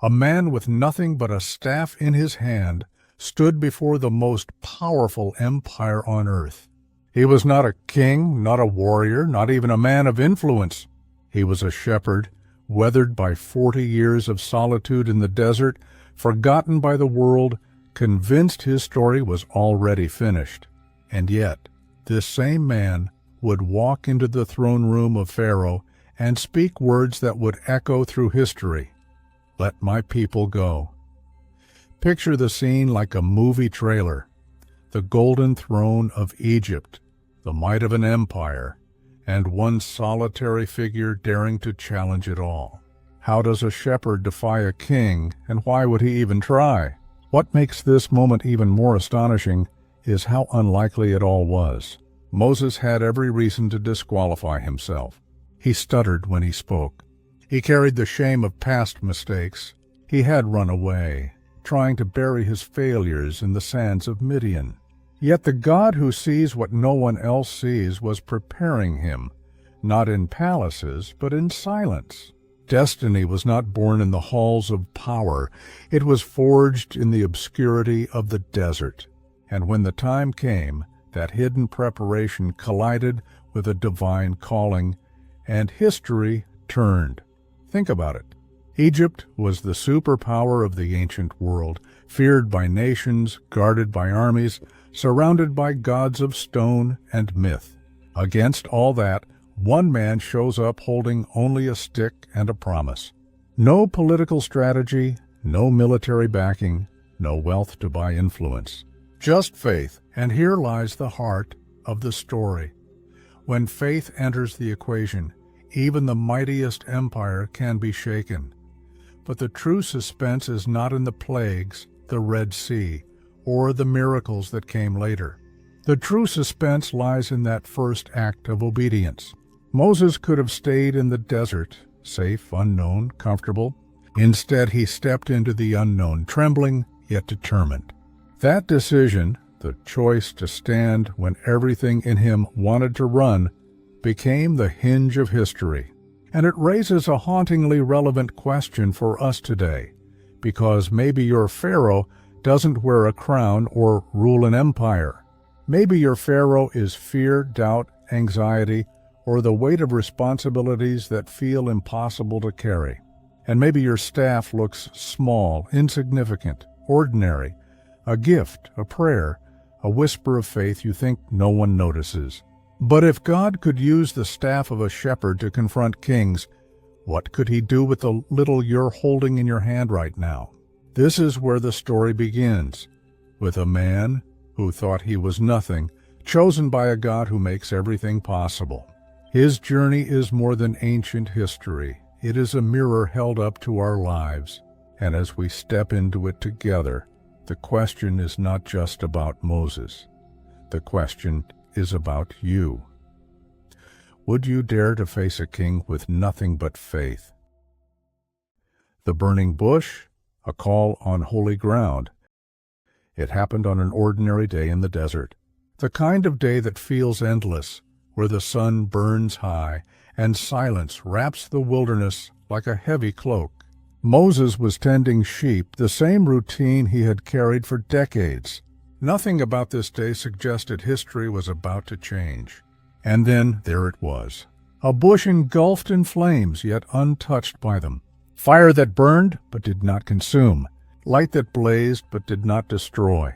A man with nothing but a staff in his hand stood before the most powerful empire on earth. He was not a king, not a warrior, not even a man of influence. He was a shepherd, weathered by 40 years of solitude in the desert, forgotten by the world, convinced his story was already finished. And yet, this same man would walk into the throne room of Pharaoh and speak words that would echo through history. "Let my people go." Picture the scene like a movie trailer. The golden throne of Egypt, the might of an empire, and one solitary figure daring to challenge it all. How does a shepherd defy a king, and why would he even try? What makes this moment even more astonishing is how unlikely it all was. Moses had every reason to disqualify himself. He stuttered when he spoke. He carried the shame of past mistakes. He had run away, trying to bury his failures in the sands of Midian. Yet the God who sees what no one else sees was preparing him, not in palaces, but in silence. Destiny was not born in the halls of power. It was forged in the obscurity of the desert. And when the time came, that hidden preparation collided with a divine calling, and history turned. Think about it. Egypt was the superpower of the ancient world, feared by nations, guarded by armies, surrounded by gods of stone and myth. Against all that, one man shows up holding only a stick and a promise. No political strategy, no military backing, no wealth to buy influence. Just faith, and here lies the heart of the story. When faith enters the equation, even the mightiest empire can be shaken. But the true suspense is not in the plagues, the Red Sea, or the miracles that came later. The true suspense lies in that first act of obedience. Moses could have stayed in the desert, safe, unknown, comfortable. Instead, he stepped into the unknown, trembling yet determined. That decision, the choice to stand when everything in him wanted to run, became the hinge of history. And it raises a hauntingly relevant question for us today, because maybe your Pharaoh doesn't wear a crown or rule an empire. Maybe your Pharaoh is fear, doubt, anxiety, or the weight of responsibilities that feel impossible to carry. And maybe your staff looks small, insignificant, ordinary, a gift, a prayer, a whisper of faith you think no one notices. But if God could use the staff of a shepherd to confront kings, what could he do with the little you're holding in your hand right now? This is where the story begins, with a man who thought he was nothing, chosen by a God who makes everything possible. His journey is more than ancient history. It is a mirror held up to our lives. And as we step into it together, the question is not just about Moses. The question is about you. Would you dare to face a king with nothing but faith? The burning bush, a call on holy ground. It happened on an ordinary day in the desert, the kind of day that feels endless, where the sun burns high and silence wraps the wilderness like a heavy cloak. Moses was tending sheep, the same routine he had carried for decades. Nothing about this day suggested history was about to change. And then there it was, a bush engulfed in flames, yet untouched by them. Fire that burned but did not consume, light that blazed but did not destroy.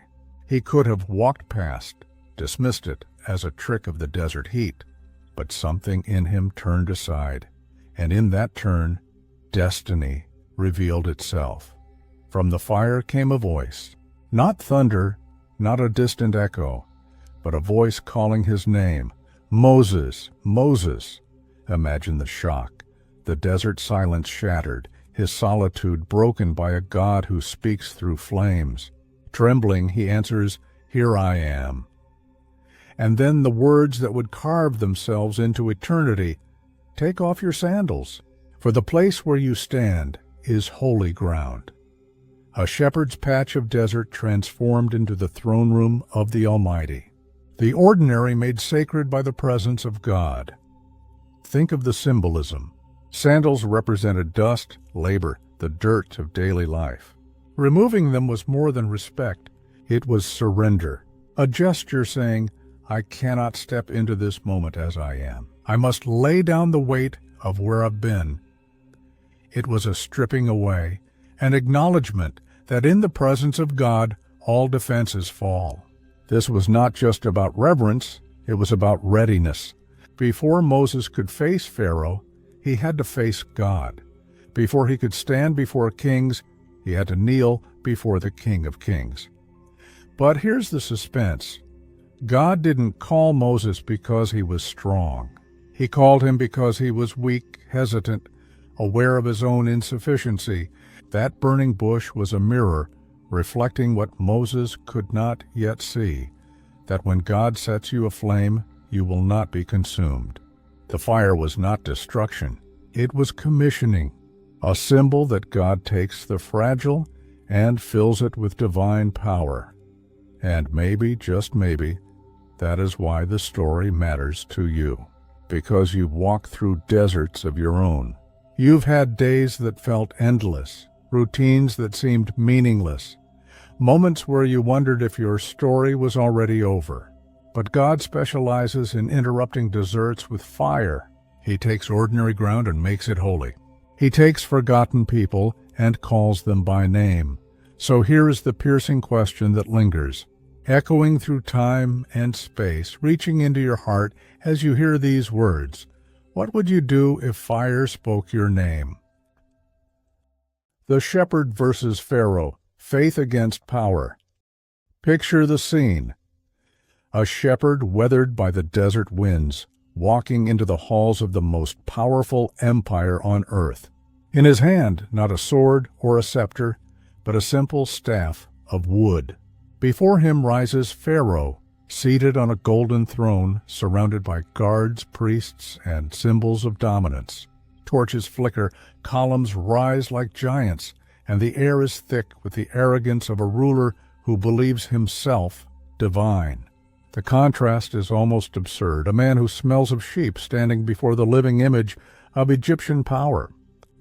He could have walked past, dismissed it as a trick of the desert heat, but something in him turned aside, and in that turn, destiny revealed itself. From the fire came a voice, not thunder, not a distant echo, but a voice calling his name, Moses, Moses. Imagine the shock, the desert silence shattered, his solitude broken by a God who speaks through flames. Trembling, he answers, "Here I am." And then the words that would carve themselves into eternity, "Take off your sandals, for the place where you stand is holy ground." A shepherd's patch of desert transformed into the throne room of the Almighty. The ordinary made sacred by the presence of God. Think of the symbolism. Sandals represented dust, labor, the dirt of daily life. Removing them was more than respect. It was surrender, a gesture saying, I cannot step into this moment as I am. I must lay down the weight of where I've been. It was a stripping away, an acknowledgement that in the presence of God, all defenses fall. This was not just about reverence, it was about readiness. Before Moses could face Pharaoh, he had to face God. Before he could stand before kings, he had to kneel before the King of Kings. But here's the suspense. God didn't call Moses because he was strong. He called him because he was weak, hesitant, aware of his own insufficiency. That burning bush was a mirror reflecting what Moses could not yet see, that when God sets you aflame, you will not be consumed. The fire was not destruction. It was commissioning, a symbol that God takes the fragile and fills it with divine power. And maybe, just maybe, that is why the story matters to you, because you've walked through deserts of your own. You've had days that felt endless, routines that seemed meaningless, moments where you wondered if your story was already over. But God specializes in interrupting deserts with fire. He takes ordinary ground and makes it holy. He takes forgotten people and calls them by name. So here is the piercing question that lingers, echoing through time and space, reaching into your heart as you hear these words. What would you do if fire spoke your name? The shepherd versus Pharaoh, faith against power. Picture the scene. A shepherd weathered by the desert winds, walking into the halls of the most powerful empire on earth. In his hand, not a sword or a scepter, but a simple staff of wood. Before him rises Pharaoh, seated on a golden throne, surrounded by guards, priests, and symbols of dominance. Torches flicker, columns rise like giants, and the air is thick with the arrogance of a ruler who believes himself divine. The contrast is almost absurd, a man who smells of sheep standing before the living image of Egyptian power.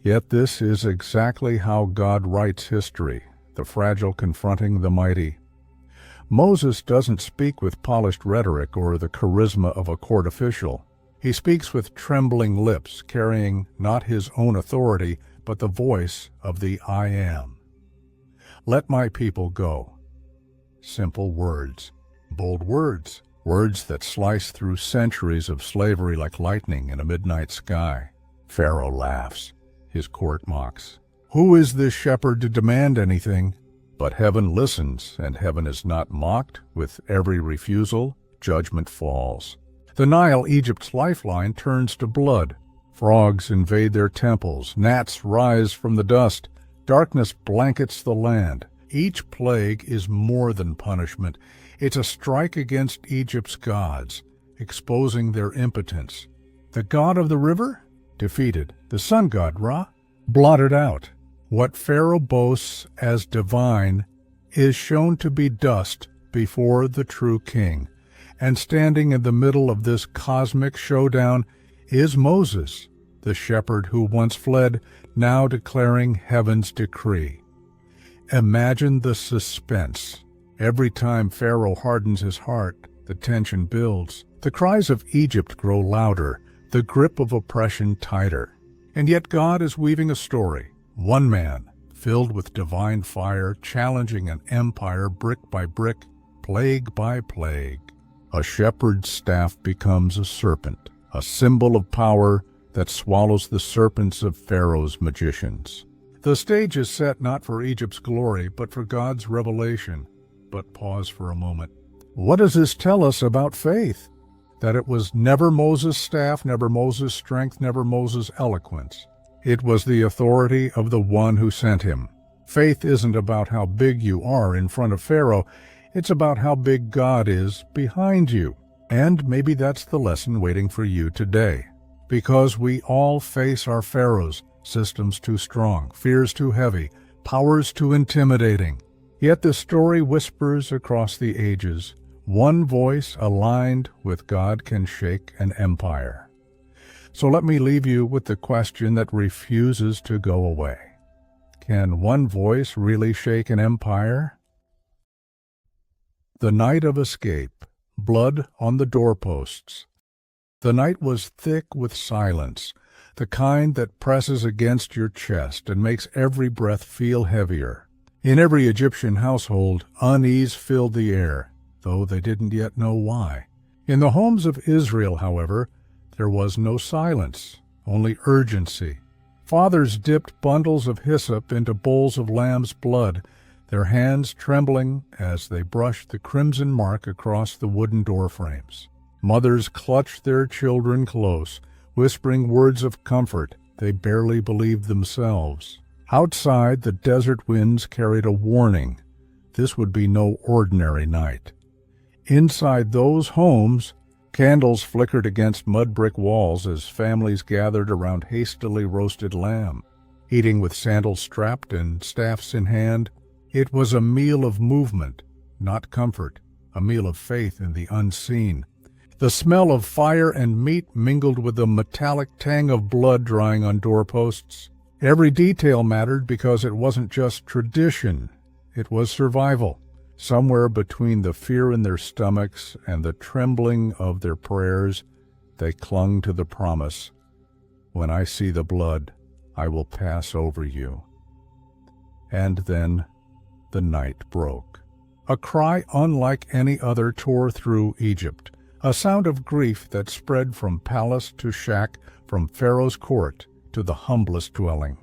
Yet this is exactly how God writes history, the fragile confronting the mighty. Moses doesn't speak with polished rhetoric or the charisma of a court official. He speaks with trembling lips, carrying not his own authority, but the voice of the I Am. Let my people go. Simple words. Bold words, words that slice through centuries of slavery like lightning in a midnight sky. Pharaoh laughs. His court mocks. Who is this shepherd to demand anything? But heaven listens, and heaven is not mocked. With every refusal, judgment falls. The Nile, Egypt's lifeline, turns to blood. Frogs invade their temples. Gnats rise from the dust. Darkness blankets the land. Each plague is more than punishment. It's a strike against Egypt's gods, exposing their impotence. The god of the river? Defeated. The sun god, Ra? Blotted out. What Pharaoh boasts as divine is shown to be dust before the true king. And standing in the middle of this cosmic showdown is Moses, the shepherd who once fled, now declaring heaven's decree. Imagine the suspense. Every time Pharaoh hardens his heart, the tension builds. The cries of Egypt grow louder, the grip of oppression tighter. And yet God is weaving a story. One man, filled with divine fire, challenging an empire brick by brick, plague by plague. A shepherd's staff becomes a serpent, a symbol of power that swallows the serpents of Pharaoh's magicians. The stage is set not for Egypt's glory, but for God's revelation. But pause for a moment. What does this tell us about faith? That it was never Moses' staff, never Moses' strength, never Moses' eloquence. It was the authority of the one who sent him. Faith isn't about how big you are in front of Pharaoh. It's about how big God is behind you. And maybe that's the lesson waiting for you today. Because we all face our pharaohs, systems too strong, fears too heavy, powers too intimidating. Yet the story whispers across the ages. One voice aligned with God can shake an empire. So let me leave you with the question that refuses to go away. Can one voice really shake an empire? The night of escape, blood on the doorposts. The night was thick with silence, the kind that presses against your chest and makes every breath feel heavier. In every Egyptian household, unease filled the air, though they didn't yet know why. In the homes of Israel, however, there was no silence, only urgency. Fathers dipped bundles of hyssop into bowls of lamb's blood, their hands trembling as they brushed the crimson mark across the wooden doorframes. Mothers clutched their children close, whispering words of comfort they barely believed themselves. Outside, the desert winds carried a warning. This would be no ordinary night. Inside those homes, candles flickered against mud-brick walls as families gathered around hastily roasted lamb. Eating with sandals strapped and staffs in hand, it was a meal of movement, not comfort, a meal of faith in the unseen. The smell of fire and meat mingled with the metallic tang of blood drying on doorposts. Every detail mattered because it wasn't just tradition, it was survival. Somewhere between the fear in their stomachs and the trembling of their prayers, they clung to the promise, "When I see the blood, I will pass over you." And then the night broke. A cry unlike any other tore through Egypt, a sound of grief that spread from palace to shack, from Pharaoh's court to the humblest dwelling.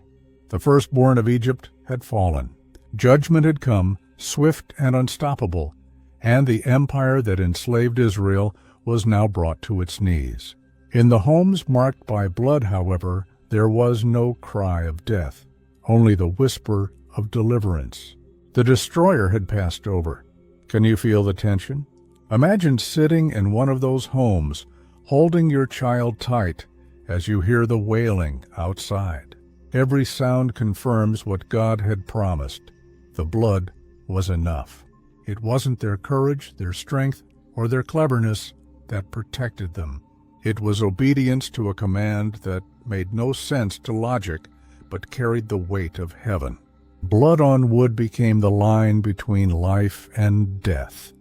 The firstborn of Egypt had fallen. Judgment had come, swift and unstoppable, and the empire that enslaved Israel was now brought to its knees. In the homes marked by blood, however, there was no cry of death, only the whisper of deliverance. The destroyer had passed over. Can you feel the tension? Imagine sitting in one of those homes, holding your child tight as you hear the wailing outside. Every sound confirms what God had promised. The blood was enough. It wasn't their courage, their strength, or their cleverness that protected them. It was obedience to a command that made no sense to logic, but carried the weight of heaven. Blood on wood became the line between life and death,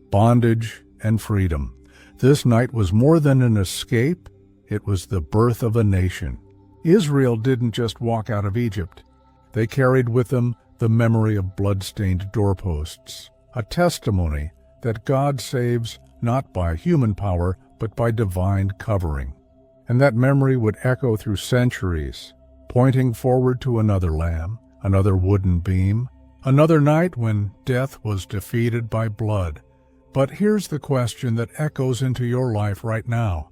bondage and freedom. This night was more than an escape, it was the birth of a nation. Israel didn't just walk out of Egypt. They carried with them the memory of blood-stained doorposts, a testimony that God saves not by human power, but by divine covering. And that memory would echo through centuries, pointing forward to another lamb, another wooden beam, another night when death was defeated by blood. But here's the question that echoes into your life right now.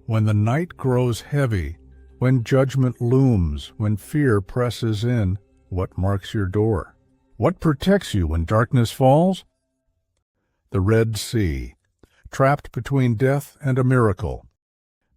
When the night grows heavy, when judgment looms, when fear presses in, what marks your door? What protects you when darkness falls? The Red Sea, trapped between death and a miracle.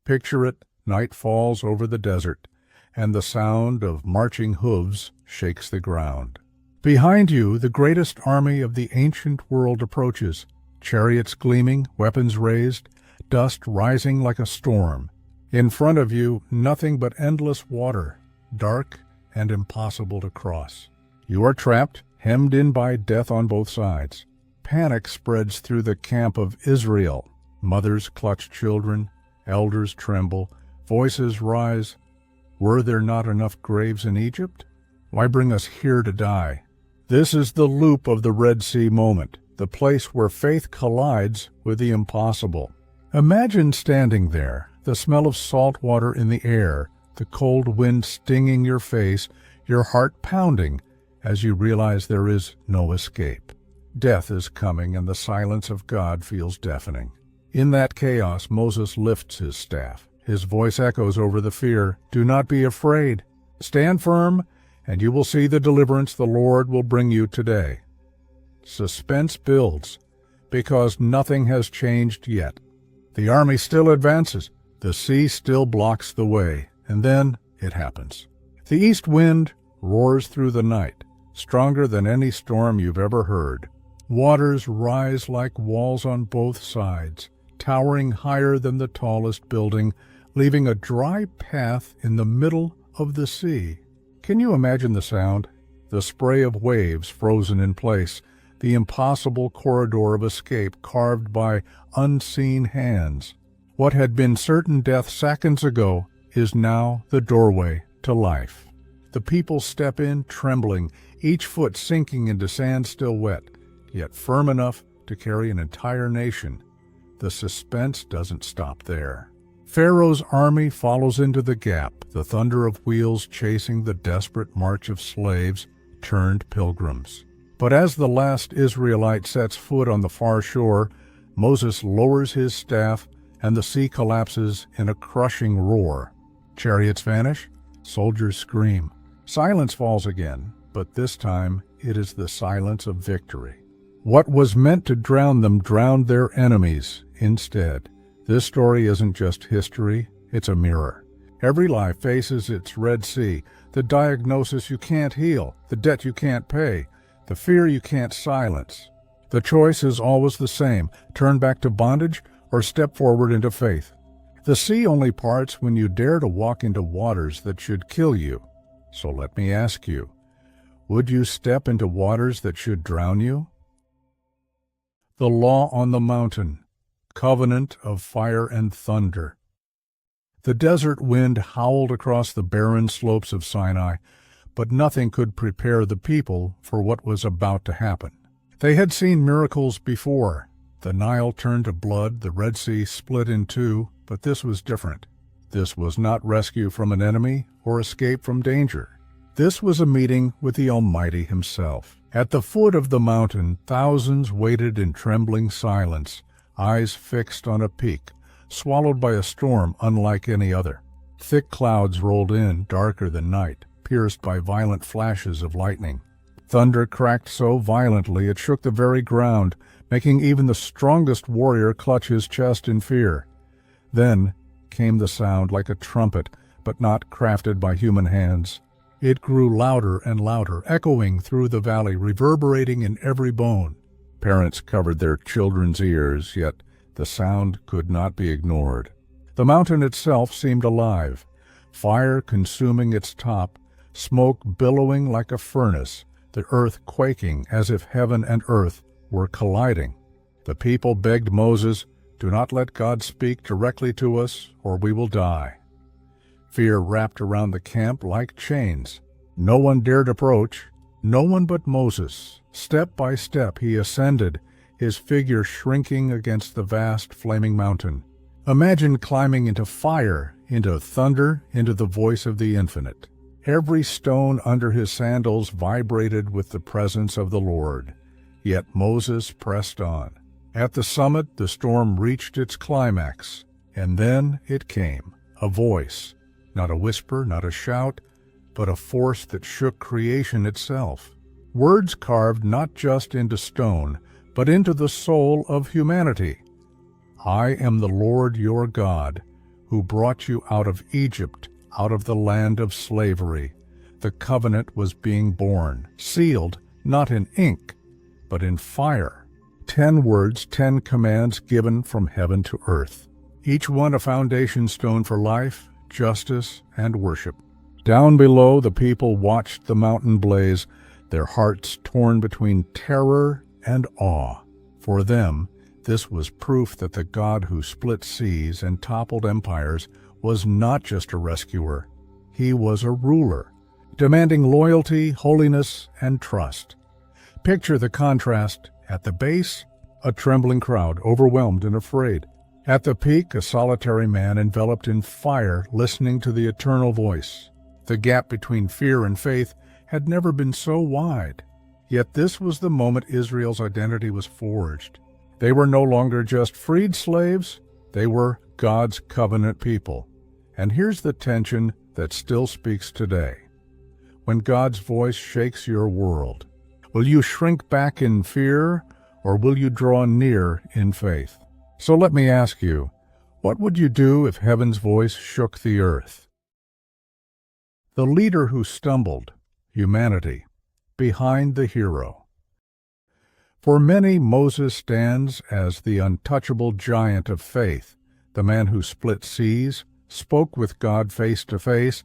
Picture it, night falls over the desert, and the sound of marching hooves shakes the ground. Behind you, the greatest army of the ancient world approaches, chariots gleaming, weapons raised, dust rising like a storm. In front of you, nothing but endless water, dark and impossible to cross. You are trapped, hemmed in by death on both sides. Panic spreads through the camp of Israel. Mothers clutch children, elders tremble, voices rise. Were there not enough graves in Egypt? Why bring us here to die? This is the loop of the Red Sea moment, the place where faith collides with the impossible. Imagine standing there, the smell of salt water in the air, the cold wind stinging your face, your heart pounding as you realize there is no escape. Death is coming and the silence of God feels deafening. In that chaos, Moses lifts his staff. His voice echoes over the fear. Do not be afraid. Stand firm, and you will see the deliverance the Lord will bring you today. Suspense builds, because nothing has changed yet. The army still advances. The sea still blocks the way. And then it happens. The east wind roars through the night, stronger than any storm you've ever heard. Waters rise like walls on both sides, towering higher than the tallest building, leaving a dry path in the middle of the sea. Can you imagine the sound? The spray of waves frozen in place, the impossible corridor of escape carved by unseen hands. What had been certain death seconds ago is now the doorway to life. The people step in trembling, each foot sinking into sand still wet, yet firm enough to carry an entire nation. The suspense doesn't stop there. Pharaoh's army follows into the gap, the thunder of wheels chasing the desperate march of slaves turned pilgrims. But as the last Israelite sets foot on the far shore, Moses lowers his staff and the sea collapses in a crushing roar. Chariots vanish, soldiers scream. Silence falls again, but this time it is the silence of victory. What was meant to drown them drowned their enemies instead. This story isn't just history, it's a mirror. Every life faces its Red Sea, the diagnosis you can't heal, the debt you can't pay, the fear you can't silence. The choice is always the same: turn back to bondage or step forward into faith. The sea only parts when you dare to walk into waters that should kill you. So let me ask you, would you step into waters that should drown you? The law on the mountain, covenant of fire and thunder. The desert wind howled across the barren slopes of Sinai, but nothing could prepare the people for what was about to happen. They had seen miracles before. The Nile turned to blood, the Red Sea split in two, but this was different. This was not rescue from an enemy or escape from danger. This was a meeting with the Almighty Himself. At the foot of the mountain, thousands waited in trembling silence, eyes fixed on a peak, swallowed by a storm unlike any other. Thick clouds rolled in, darker than night, pierced by violent flashes of lightning. Thunder cracked so violently it shook the very ground, making even the strongest warrior clutch his chest in fear. Then came the sound like a trumpet, but not crafted by human hands. It grew louder and louder, echoing through the valley, reverberating in every bone. Parents covered their children's ears, yet the sound could not be ignored. The mountain itself seemed alive, fire consuming its top, smoke billowing like a furnace, the earth quaking as if heaven and earth were colliding. The people begged Moses, "Do not let God speak directly to us, or we will die." Fear wrapped around the camp like chains. No one dared approach, no one but Moses. Step by step he ascended, his figure shrinking against the vast flaming mountain. Imagine climbing into fire, into thunder, into the voice of the infinite. Every stone under his sandals vibrated with the presence of the Lord. Yet Moses pressed on. At the summit, the storm reached its climax, and then it came, a voice, not a whisper, not a shout, but a force that shook creation itself. Words carved not just into stone, but into the soul of humanity. "I am the Lord your God, who brought you out of Egypt, out of the land of slavery." The covenant was being born, sealed not in ink, but in fire. 10 words, 10 commands given from heaven to earth. Each one a foundation stone for life, justice, and worship. Down below, the people watched the mountain blaze, their hearts torn between terror and awe. For them, this was proof that the God who split seas and toppled empires was not just a rescuer. He was a ruler, demanding loyalty, holiness, and trust. Picture the contrast. At the base, a trembling crowd, overwhelmed and afraid. At the peak, a solitary man enveloped in fire, listening to the eternal voice. The gap between fear and faith had never been so wide. Yet this was the moment Israel's identity was forged. They were no longer just freed slaves, they were God's covenant people. And here's the tension that still speaks today. When God's voice shakes your world, will you shrink back in fear, or will you draw near in faith? So let me ask you, what would you do if heaven's voice shook the earth? The leader who stumbled, humanity, behind the hero. For many, Moses stands as the untouchable giant of faith, the man who split seas, spoke with God face to face,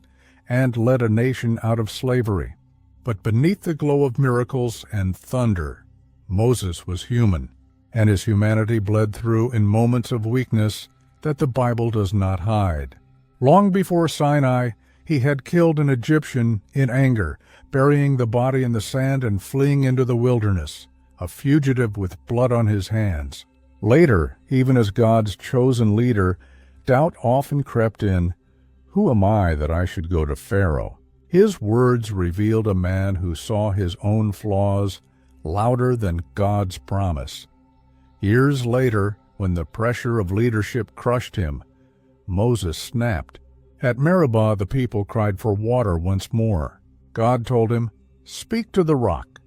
and led a nation out of slavery. But beneath the glow of miracles and thunder, Moses was human, and his humanity bled through in moments of weakness that the Bible does not hide. Long before Sinai, he had killed an Egyptian in anger, burying the body in the sand and fleeing into the wilderness, a fugitive with blood on his hands. Later, even as God's chosen leader, doubt often crept in. Who am I that I should go to Pharaoh? His words revealed a man who saw his own flaws louder than God's promise. Years later, when the pressure of leadership crushed him, Moses snapped. At Meribah, the people cried for water once more. God told him, "Speak to the rock."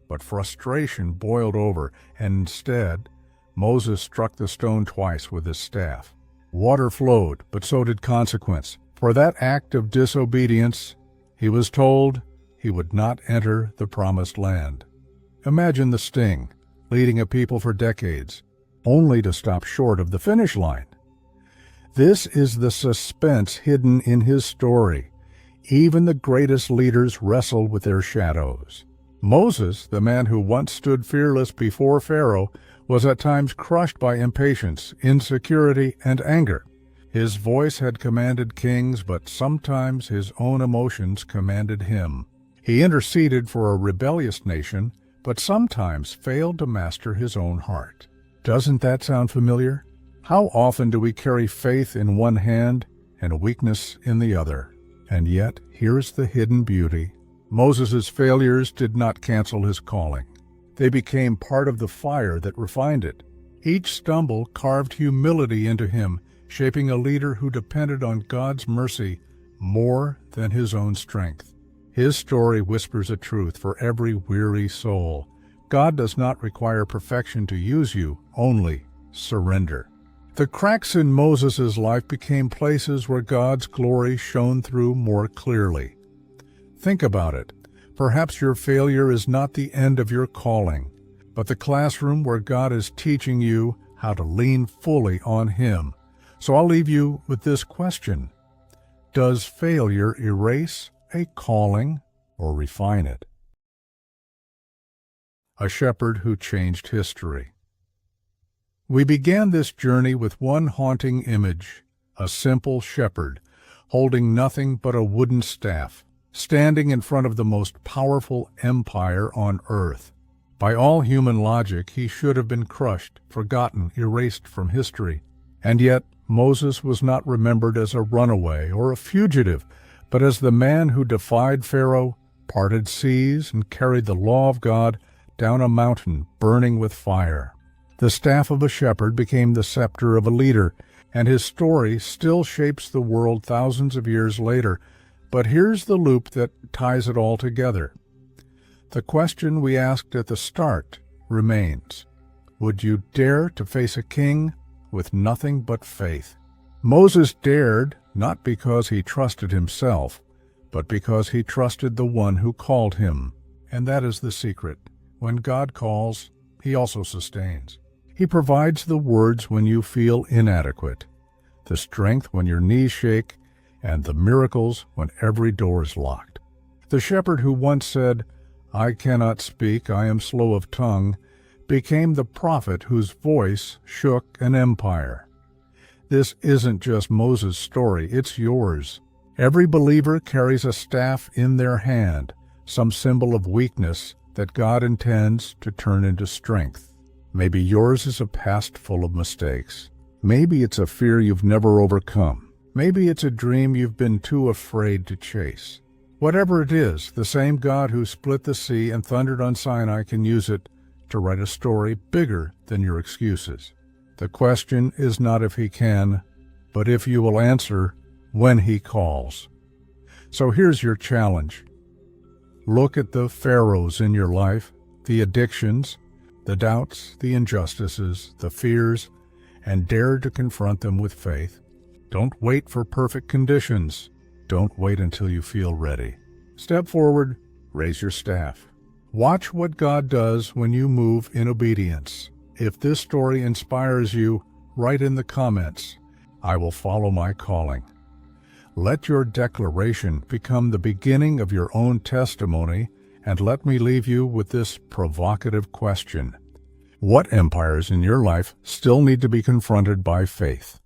But frustration boiled over, and instead, Moses struck the stone twice with his staff. Water flowed, but so did consequence. For that act of disobedience, he was told he would not enter the promised land. Imagine the sting, leading a people for decades, only to stop short of the finish line. This is the suspense hidden in his story. Even the greatest leaders wrestle with their shadows. Moses, the man who once stood fearless before Pharaoh, was at times crushed by impatience, insecurity, and anger. His voice had commanded kings, but sometimes his own emotions commanded him. He interceded for a rebellious nation, but sometimes failed to master his own heart. Doesn't that sound familiar? How often do we carry faith in one hand and weakness in the other? And yet, here's the hidden beauty. Moses' failures did not cancel his calling. They became part of the fire that refined it. Each stumble carved humility into him, shaping a leader who depended on God's mercy more than his own strength. His story whispers a truth for every weary soul. God does not require perfection to use you, only surrender. The cracks in Moses' life became places where God's glory shone through more clearly. Think about it. Perhaps your failure is not the end of your calling, but the classroom where God is teaching you how to lean fully on Him. So I'll leave you with this question. Does failure erase a calling or refine it? A shepherd who changed history. We began this journey with one haunting image, a simple shepherd, holding nothing but a wooden staff, standing in front of the most powerful empire on earth. By all human logic, he should have been crushed, forgotten, erased from history. And yet, Moses was not remembered as a runaway or a fugitive, but as the man who defied Pharaoh, parted seas, and carried the law of God down a mountain burning with fire. The staff of a shepherd became the scepter of a leader, and his story still shapes the world thousands of years later. But here's the loop that ties it all together. The question we asked at the start remains. Would you dare to face a king with nothing but faith? Moses dared, not because he trusted himself, but because he trusted the one who called him. And that is the secret. When God calls, He also sustains. He provides the words when you feel inadequate, the strength when your knees shake, and the miracles when every door is locked. The shepherd who once said, "I cannot speak, I am slow of tongue," became the prophet whose voice shook an empire. This isn't just Moses' story, it's yours. Every believer carries a staff in their hand, some symbol of weakness that God intends to turn into strength. Maybe yours is a past full of mistakes. Maybe it's a fear you've never overcome. Maybe it's a dream you've been too afraid to chase. Whatever it is, the same God who split the sea and thundered on Sinai can use it to write a story bigger than your excuses. The question is not if He can, but if you will answer when He calls. So here's your challenge. Look at the pharaohs in your life, the addictions, the doubts, the injustices, the fears, and dare to confront them with faith. Don't wait for perfect conditions. Don't wait until you feel ready. Step forward, raise your staff. Watch what God does when you move in obedience. If this story inspires you, write in the comments, "I will follow my calling." Let your declaration become the beginning of your own testimony, and let me leave you with this provocative question. What empires in your life still need to be confronted by faith?